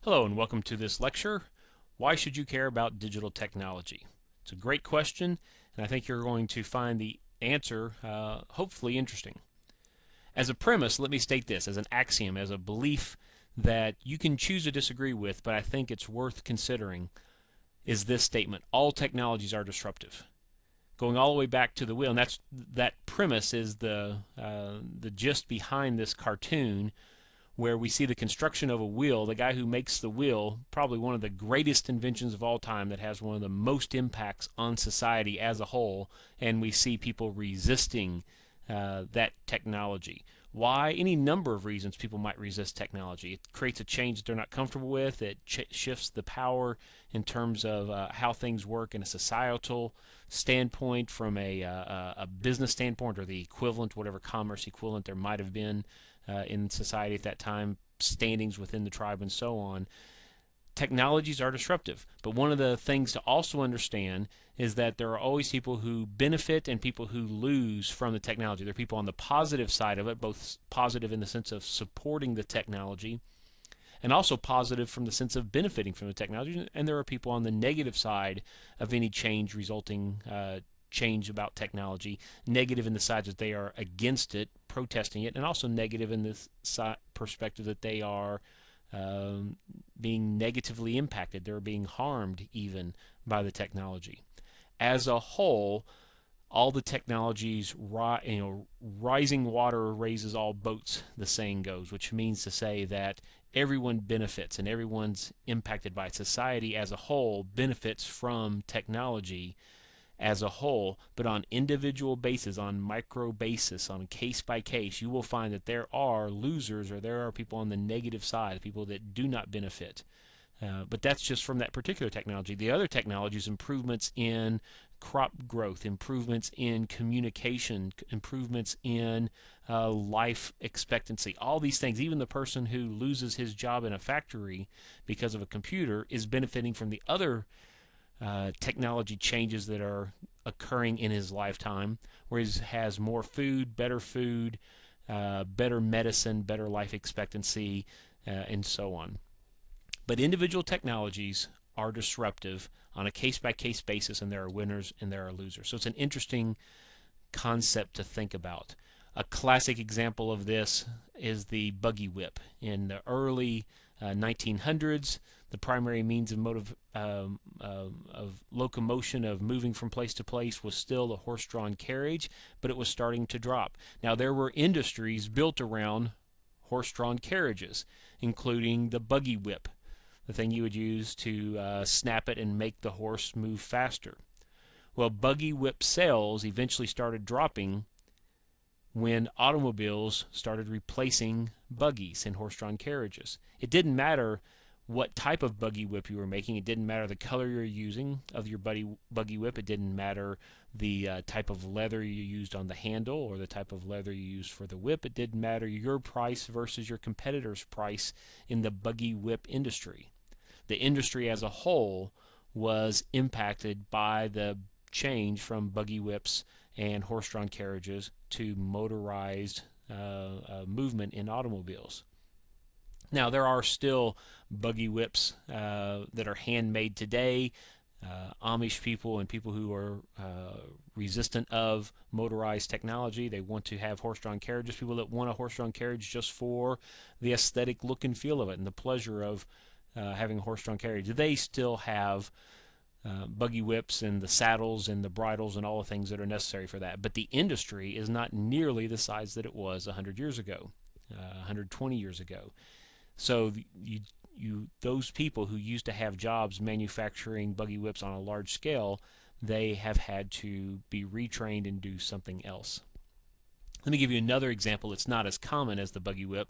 Hello and welcome to this lecture. Why should you care about digital technology? It's a great question, and I think you're going to find the answer hopefully interesting. As a premise, let me state this as an axiom, as a belief that you can choose to disagree with, but I think it's worth considering, is this statement: all technologies are disruptive. Going all the way back to the wheel, and that premise is the gist behind this cartoon, where we see the construction of a wheel. The guy who makes the wheel, probably one of the greatest inventions of all time that has one of the most impacts on society as a whole, and we see people resisting that technology. Why? Any number of reasons people might resist technology. It creates a change that they're not comfortable with. It shifts the power in terms of how things work in a societal standpoint, from a business standpoint, or the equivalent, whatever commerce equivalent there might have been in society at that time, standings within the tribe and so on. Technologies are disruptive, but one of the things to also understand is that there are always people who benefit and people who lose from the technology. There are people on the positive side of it, both positive in the sense of supporting the technology and also positive from the sense of benefiting from the technology, and there are people on the negative side of any change resulting change about technology, negative in the side that they are against it, protesting it, and also negative in the perspective that they are being negatively impacted. They're being harmed even by the technology. As a whole, all the technologies, rising water raises all boats, the saying goes, which means to say that everyone benefits and everyone's impacted by it. Society as a whole benefits from technology as a whole, but on individual basis, on micro basis, on case by case, you will find that there are losers, or there are people on the negative side, people that do not benefit. But that's just from that particular technology. The other technologies, improvements in crop growth, improvements in communication, improvements in life expectancy, all these things, even the person who loses his job in a factory because of a computer is benefiting from the other technology changes that are occurring in his lifetime, where he has more food, better medicine, better life expectancy, and so on. But individual technologies are disruptive on a case-by-case basis, and there are winners and there are losers. So it's an interesting concept to think about. A classic example of this is the buggy whip. In the early 1900s, the primary means of locomotion, of moving from place to place, was still a horse-drawn carriage, but it was starting to drop. Now, there were industries built around horse-drawn carriages, including the buggy whip, the thing you would use to snap it and make the horse move faster. Well, buggy whip sales eventually started dropping when automobiles started replacing buggies and horse-drawn carriages. It didn't matter what type of buggy whip you were making. It didn't matter the color you were using of your buggy whip. It didn't matter the type of leather you used on the handle or the type of leather you used for the whip. It didn't matter your price versus your competitor's price in the buggy whip industry. The industry as a whole was impacted by the change from buggy whips and horse-drawn carriages to motorized movement in automobiles. Now, there are still buggy whips that are handmade today. Amish people and people who are resistant of motorized technology, they want to have horse-drawn carriages. People that want a horse-drawn carriage just for the aesthetic look and feel of it and the pleasure of having a horse-drawn carriage. They still have buggy whips and the saddles and the bridles and all the things that are necessary for that. But the industry is not nearly the size that it was 100 years ago, 120 years ago. So those people who used to have jobs manufacturing buggy whips on a large scale, they have had to be retrained and do something else. Let me give you another example that's not as common as the buggy whip.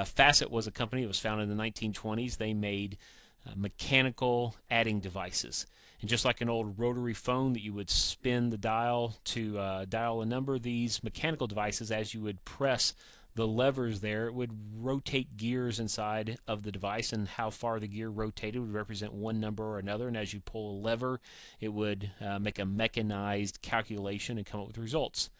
Facet was a company that was founded in the 1920s. They made mechanical adding devices. And just like an old rotary phone that you would spin the dial to dial a number, these mechanical devices, as you would press the levers there, it would rotate gears inside of the device, and how far the gear rotated would represent one number or another, and as you pull a lever, it would make a mechanized calculation and come up with results.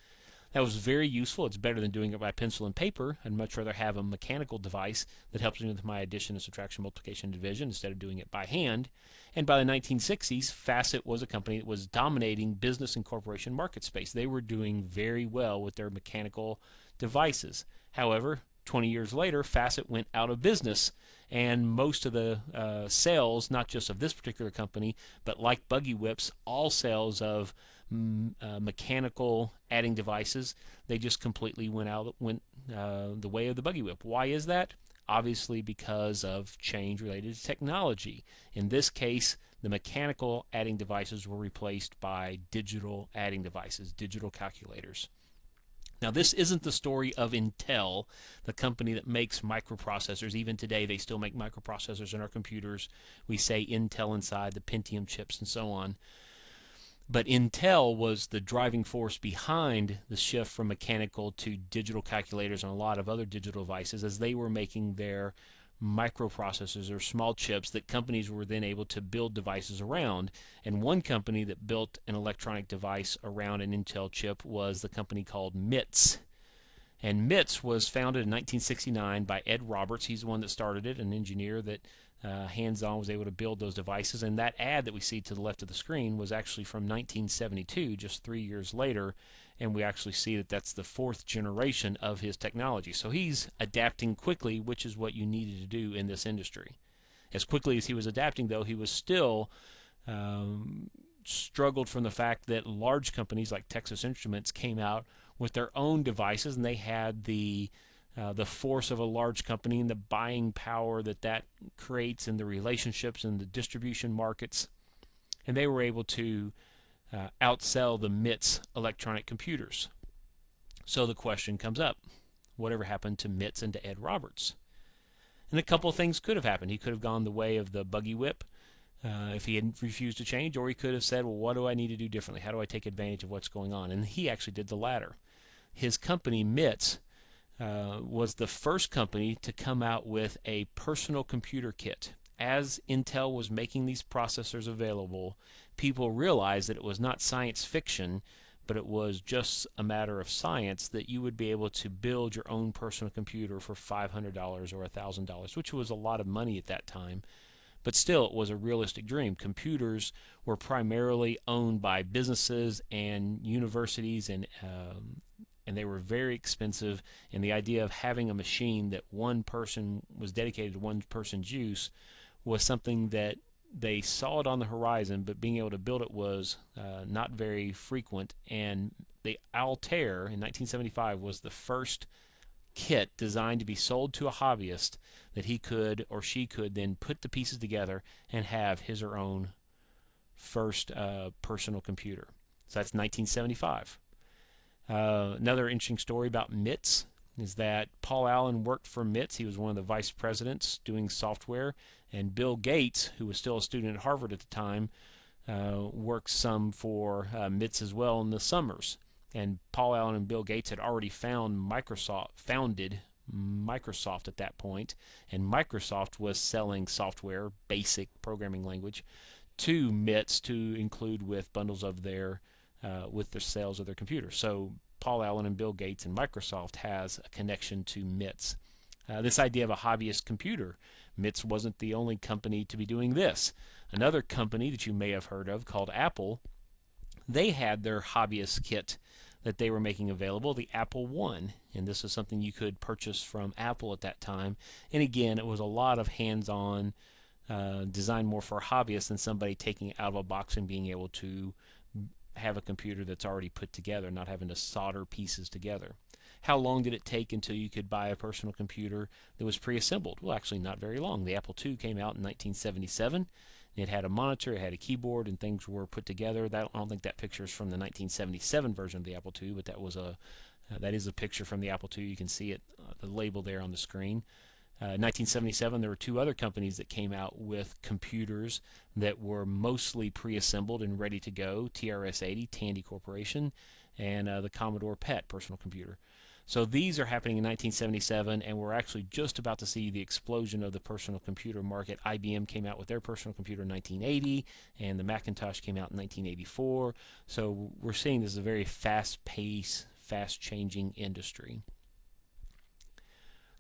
That was very useful. It's better than doing it by pencil and paper. I'd much rather have a mechanical device that helps me with my addition and subtraction, multiplication, and division instead of doing it by hand. And by the 1960s, Facet was a company that was dominating business and corporation market space. They were doing very well with their mechanical devices. However, 20 years later, Facet went out of business, and most of the sales, not just of this particular company, but like buggy whips, all sales of mechanical adding devices, they just completely went the way of the buggy whip. Why is that? Obviously because of change related to technology. In this case, the mechanical adding devices were replaced by digital adding devices, digital calculators. Now, this isn't the story of Intel, the company that makes microprocessors. Even today, they still make microprocessors in our computers. We say Intel inside, the Pentium chips, and so on. But Intel was the driving force behind the shift from mechanical to digital calculators and a lot of other digital devices, as they were making their microprocessors or small chips that companies were then able to build devices around. And one company that built an electronic device around an Intel chip was the company called MITS. And MITS was founded in 1969 by Ed Roberts. He's the one that started it, an engineer that hands-on was able to build those devices. And that ad that we see to the left of the screen was actually from 1972, just 3 years later. And we actually see that that's the fourth generation of his technology. So he's adapting quickly, which is what you needed to do in this industry. As quickly as he was adapting, though, he was still struggled from the fact that large companies like Texas Instruments came out with their own devices, and they had the force of a large company and the buying power that creates and the relationships and the distribution markets, and they were able to outsell the MITS electronic computers. So the question comes up, whatever happened to MITS and to Ed Roberts? And a couple of things could have happened. He could have gone the way of the buggy whip if he had refused to change, or he could have said, well, what do I need to do differently? How do I take advantage of what's going on? And he actually did the latter. His company, MITS, was the first company to come out with a personal computer kit. As Intel was making these processors available, people realized that it was not science fiction, but it was just a matter of science that you would be able to build your own personal computer for $500 or $1,000, which was a lot of money at that time. But still, it was a realistic dream. Computers were primarily owned by businesses and universities, and they were very expensive. And the idea of having a machine that one person was dedicated to one person's use was something that they saw it on the horizon, but being able to build it was not very frequent. And the Altair in 1975 was the first kit designed to be sold to a hobbyist that he could or she could then put the pieces together and have his or her own first personal computer. So that's 1975. Another interesting story about MITS is that Paul Allen worked for MITS. He was one of the vice presidents doing software, and Bill Gates, who was still a student at Harvard at the time, worked some for MITS as well in the summers. And Paul Allen and Bill Gates had already founded Microsoft at that point, and Microsoft was selling software, basic programming language, to MITS to include with bundles of their sales of their computers. So Paul Allen and Bill Gates and Microsoft has a connection to MITS. This idea of a hobbyist computer, MITS wasn't the only company to be doing this. Another company that you may have heard of called Apple, they had their hobbyist kit that they were making available, the Apple I, and this is something you could purchase from Apple at that time. And again, it was a lot of hands-on, designed more for hobbyists than somebody taking it out of a box and being able to have a computer that's already put together, not having to solder pieces together. How long did it take until you could buy a personal computer that was pre-assembled? Well, actually not very long. The Apple II came out in 1977. It had a monitor, it had a keyboard, and things were put together. I don't think that picture is from the 1977 version of the Apple II, but that is a picture from the Apple II. You can see it, the label there on the screen. 1977, there were two other companies that came out with computers that were mostly pre-assembled and ready to go. TRS-80, Tandy Corporation, and the Commodore PET personal computer. So these are happening in 1977, and we're actually just about to see the explosion of the personal computer market. IBM came out with their personal computer in 1980, and the Macintosh came out in 1984. So we're seeing this is a very fast-paced, fast-changing industry.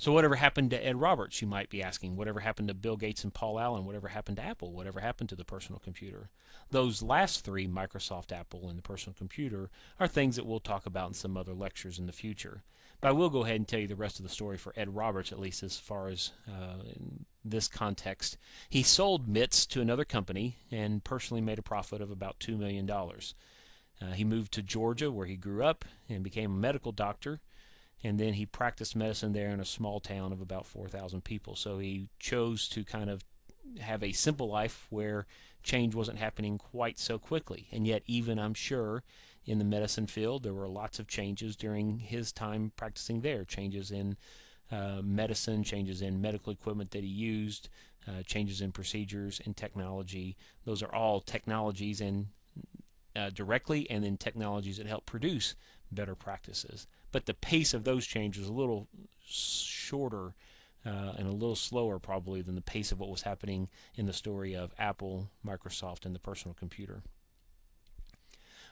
So whatever happened to Ed Roberts, you might be asking? Whatever happened to Bill Gates and Paul Allen? Whatever happened to Apple? Whatever happened to the personal computer? Those last three, Microsoft, Apple, and the personal computer, are things that we'll talk about in some other lectures in the future. But I will go ahead and tell you the rest of the story for Ed Roberts, at least as far as in this context. He sold MITS to another company and personally made a profit of about $2 million. He moved to Georgia, where he grew up, and became a medical doctor. And then he practiced medicine there in a small town of about 4,000 people. So he chose to kind of have a simple life where change wasn't happening quite so quickly. And yet, even I'm sure, in the medicine field, there were lots of changes during his time practicing there. Changes in medicine, changes in medical equipment that he used, changes in procedures and technology. Those are all technologies and directly, and then technologies that help produce better practices. But the pace of those changes was a little shorter and a little slower probably than the pace of what was happening in the story of Apple, Microsoft, and the personal computer.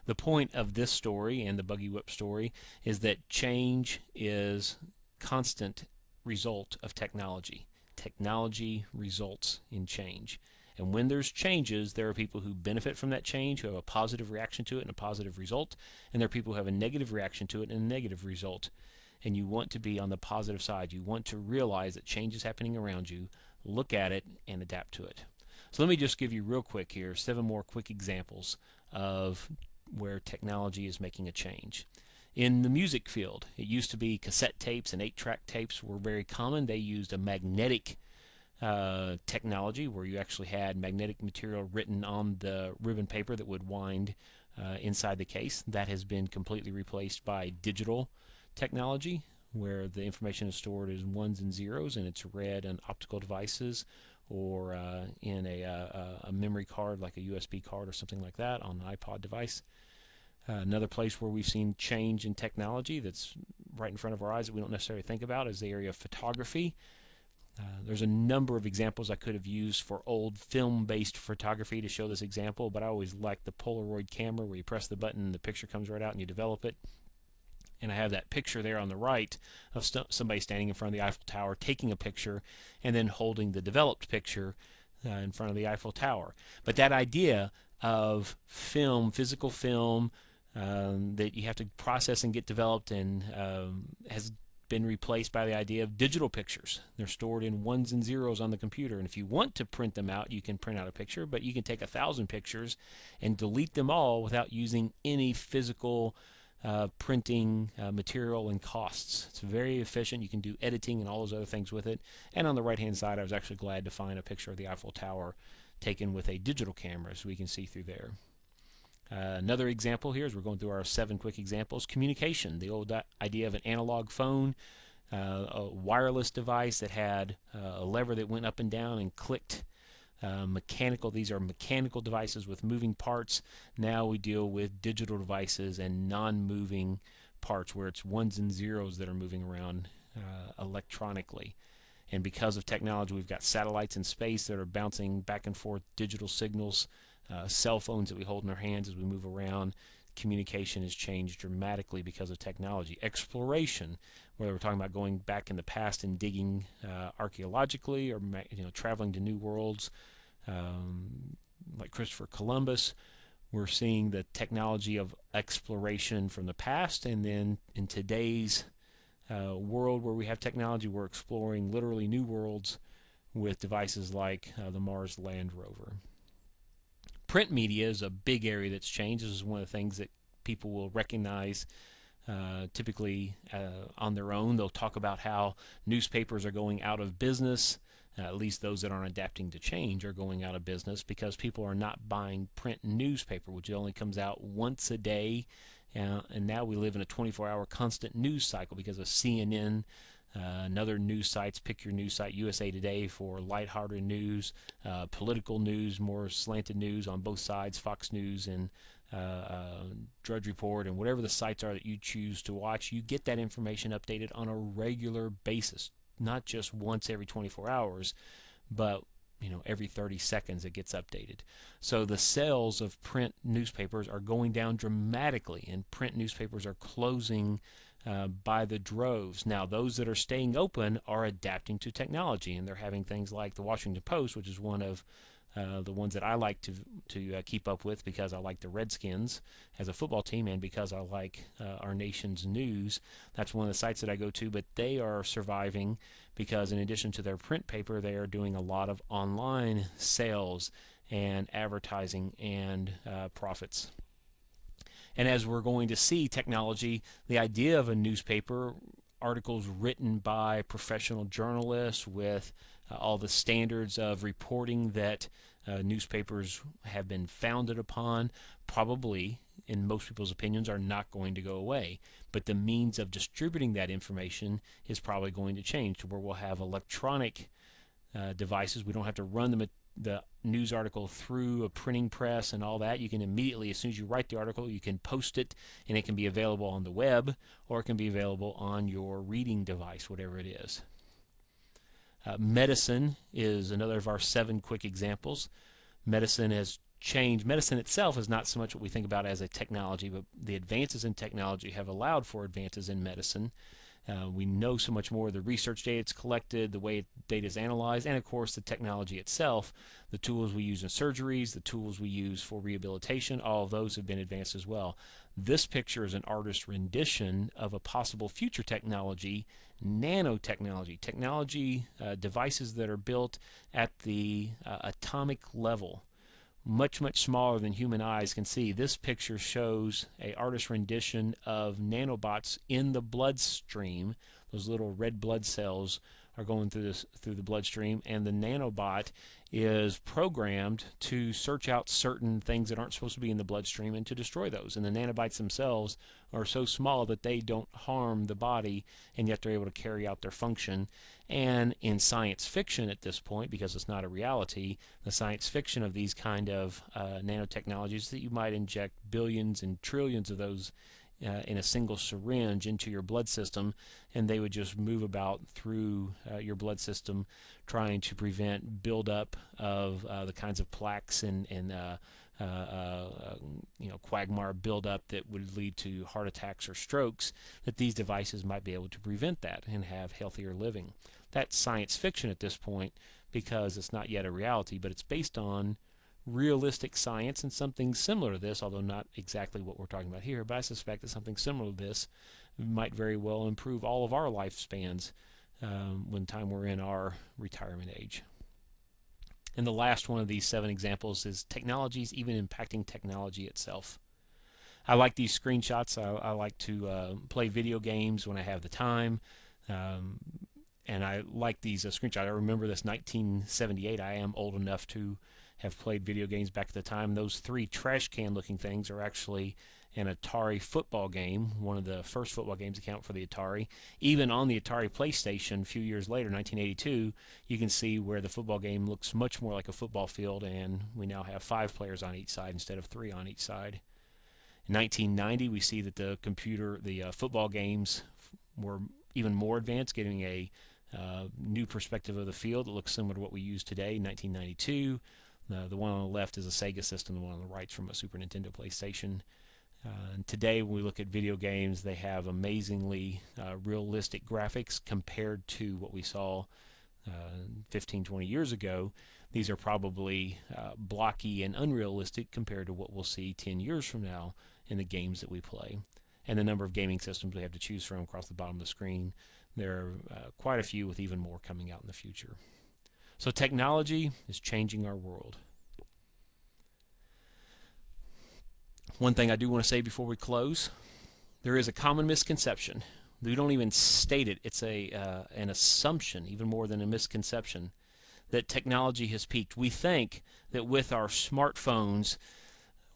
The point of this story and the buggy whip story is that change is constant result of technology. Technology results in change. And when there's changes, there are people who benefit from that change, who have a positive reaction to it and a positive result, and there are people who have a negative reaction to it and a negative result. And you want to be on the positive side. You want to realize that change is happening around you, look at it, and adapt to it. So let me just give you real quick here 7 more quick examples of where technology is making a change. In the music field, it used to be cassette tapes and 8-track tapes were very common. They used a magnetic technology where you actually had magnetic material written on the ribbon paper that would wind inside the case. That has been completely replaced by digital technology, where the information is stored as ones and zeros, and it's read on optical devices or in a memory card like a USB card or something like that on an iPod device. Another place where we've seen change in technology that's right in front of our eyes that we don't necessarily think about is the area of photography. There's a number of examples I could have used for old film-based photography to show this example, but I always like the Polaroid camera where you press the button and the picture comes right out and you develop it. And I have that picture there on the right of somebody standing in front of the Eiffel Tower taking a picture and then holding the developed picture in front of the Eiffel Tower. But that idea of film, physical film, that you have to process and get developed and has been replaced by the idea of digital pictures. They're stored in ones and zeros on the computer, and if you want to print them out, you can print out a picture, but you can take 1,000 pictures and delete them all without using any physical printing material and costs. It's very efficient. You can do editing and all those other things with it. And on the right hand side, I was actually glad to find a picture of the Eiffel Tower taken with a digital camera so we can see through there. Another example here, as we're going through our 7 quick examples, communication. The old idea of an analog phone, a wireless device that had a lever that went up and down and clicked. Mechanical, these are mechanical devices with moving parts. Now we deal with digital devices and non-moving parts where it's ones and zeros that are moving around electronically. And because of technology, we've got satellites in space that are bouncing back and forth digital signals. Cell phones that we hold in our hands as we move around. Communication has changed dramatically because of technology. Exploration, whether we're talking about going back in the past and digging archaeologically, or traveling to new worlds, like Christopher Columbus, we're seeing the technology of exploration from the past, and then in today's world where we have technology, we're exploring literally new worlds with devices like the Mars Land Rover. Print media is a big area that's changed. This is one of the things that people will recognize typically on their own. They'll talk about how newspapers are going out of business. At least those that aren't adapting to change are going out of business because people are not buying print newspaper, which only comes out once a day. And now we live in a 24-hour constant news cycle because of CNN. Another news sites, pick your news site, USA Today for lighthearted news, political news, more slanted news on both sides, Fox News and Drudge Report, and whatever the sites are that you choose to watch, you get that information updated on a regular basis, not just once every 24 hours, but every 30 seconds it gets updated. So the sales of print newspapers are going down dramatically, and print newspapers are closing by the droves. Now, those that are staying open are adapting to technology, and they're having things like the Washington Post, which is one of the ones that I like to keep up with because I like the Redskins as a football team and because I like our nation's news. That's one of the sites that I go to, but they are surviving because in addition to their print paper, they are doing a lot of online sales and advertising and profits. And as we're going to see technology, the idea of a newspaper, articles written by professional journalists with all the standards of reporting that newspapers have been founded upon, probably, in most people's opinions, are not going to go away. But the means of distributing that information is probably going to change to where we'll have electronic devices. We don't have to run the news article through a printing press and all that. You can immediately, as soon as you write the article, you can post it, and it can be available on the web, or it can be available on your reading device, whatever it is. Medicine is another of our 7 quick examples. Medicine has changed. Medicine itself is not so much what we think about as a technology, but the advances in technology have allowed for advances in medicine. We know so much more. The research data is collected, the way data is analyzed, and of course the technology itself, the tools we use in surgeries, the tools we use for rehabilitation, all of those have been advanced as well. This picture is an artist's rendition of a possible future technology, nanotechnology, devices that are built at the atomic level, much smaller than human eyes can see. This picture shows an artist's rendition of nanobots in the bloodstream. Those little red blood cells are going through the bloodstream, and the nanobot is programmed to search out certain things that aren't supposed to be in the bloodstream and to destroy those. And the nanobots themselves are so small that they don't harm the body, and yet they're able to carry out their function. And in science fiction at this point, because it's not a reality, the science fiction of these kind of nanotechnologies that you might inject billions and trillions of those in a single syringe into your blood system, and they would just move about through your blood system trying to prevent buildup of the kinds of plaques and quagmire buildup that would lead to heart attacks or strokes, that these devices might be able to prevent that and have healthier living. That's science fiction at this point because it's not yet a reality, but it's based on realistic science, and something similar to this, although not exactly what we're talking about here, but I suspect that something similar to this might very well improve all of our lifespans when time we're in our retirement age. And the last one of these 7 examples is technologies even impacting technology itself. I like these screenshots. I like to play video games when I have the time. And I like these screenshots. I remember this 1978. I am old enough to have played video games back at the time. Those 3 trash can looking things are actually an Atari football game, one of the first football games to count for the Atari. Even on the Atari PlayStation a few years later, 1982, you can see where the football game looks much more like a football field, and we now have 5 players on each side instead of 3 on each side. In 1990, we see that the football games were even more advanced, giving a new perspective of the field that looks similar to what we use today. In 1992, the one on the left is a Sega system, the one on the right is from a Super Nintendo PlayStation. And today, when we look at video games, they have amazingly realistic graphics compared to what we saw 15, 20 years ago. These are probably blocky and unrealistic compared to what we'll see 10 years from now in the games that we play. And the number of gaming systems we have to choose from across the bottom of the screen, there are quite a few, with even more coming out in the future. So technology is changing our world. One thing I do want to say before we close, there is a common misconception. We don't even state it. It's an assumption, even more than a misconception, that technology has peaked. We think that with our smartphones,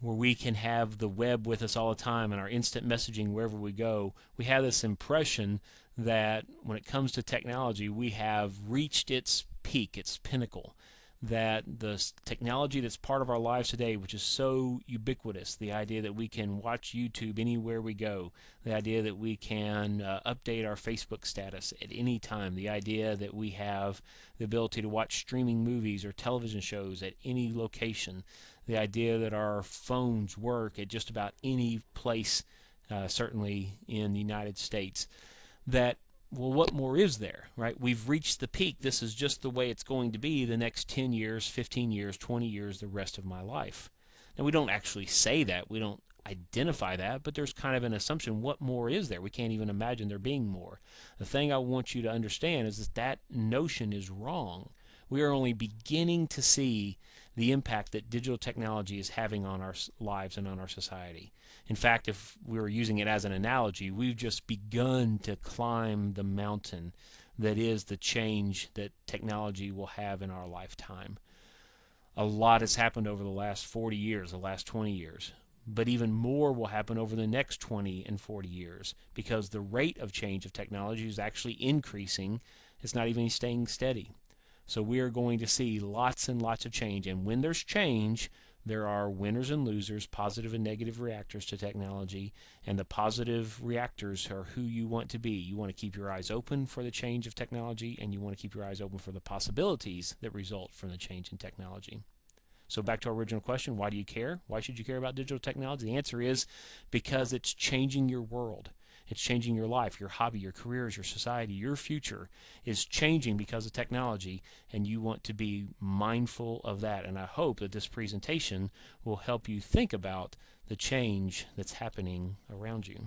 where we can have the web with us all the time and our instant messaging wherever we go, we have this impression that when it comes to technology, we have reached its peak, its pinnacle. that the technology that's part of our lives today, which is so ubiquitous, the idea that we can watch YouTube anywhere we go, the idea that we can update our Facebook status at any time, the idea that we have the ability to watch streaming movies or television shows at any location, the idea that our phones work at just about any place, certainly in the United States, that, well, what more is there, right? We've reached the peak. This is just the way it's going to be the next 10 years, 15 years, 20 years, the rest of my life. Now, we don't actually say that. We don't identify that, but there's kind of an assumption. What more is there? We can't even imagine there being more. The thing I want you to understand is that that notion is wrong. We are only beginning to see the impact that digital technology is having on our lives and on our society. In fact, if we were using it as an analogy, we've just begun to climb the mountain that is the change that technology will have in our lifetime. A lot has happened over the last 40 years, the last 20 years, but even more will happen over the next 20 and 40 years because the rate of change of technology is actually increasing. It's not even staying steady. So we are going to see lots and lots of change, and when there's change, there are winners and losers, positive and negative reactors to technology, and the positive reactors are who you want to be. You want to keep your eyes open for the change of technology, and you want to keep your eyes open for the possibilities that result from the change in technology. So back to our original question, why do you care? Why should you care about digital technology? The answer is because it's changing your world. It's changing your life, your hobby, your careers, your society, your future is changing because of technology, and you want to be mindful of that. And I hope that this presentation will help you think about the change that's happening around you.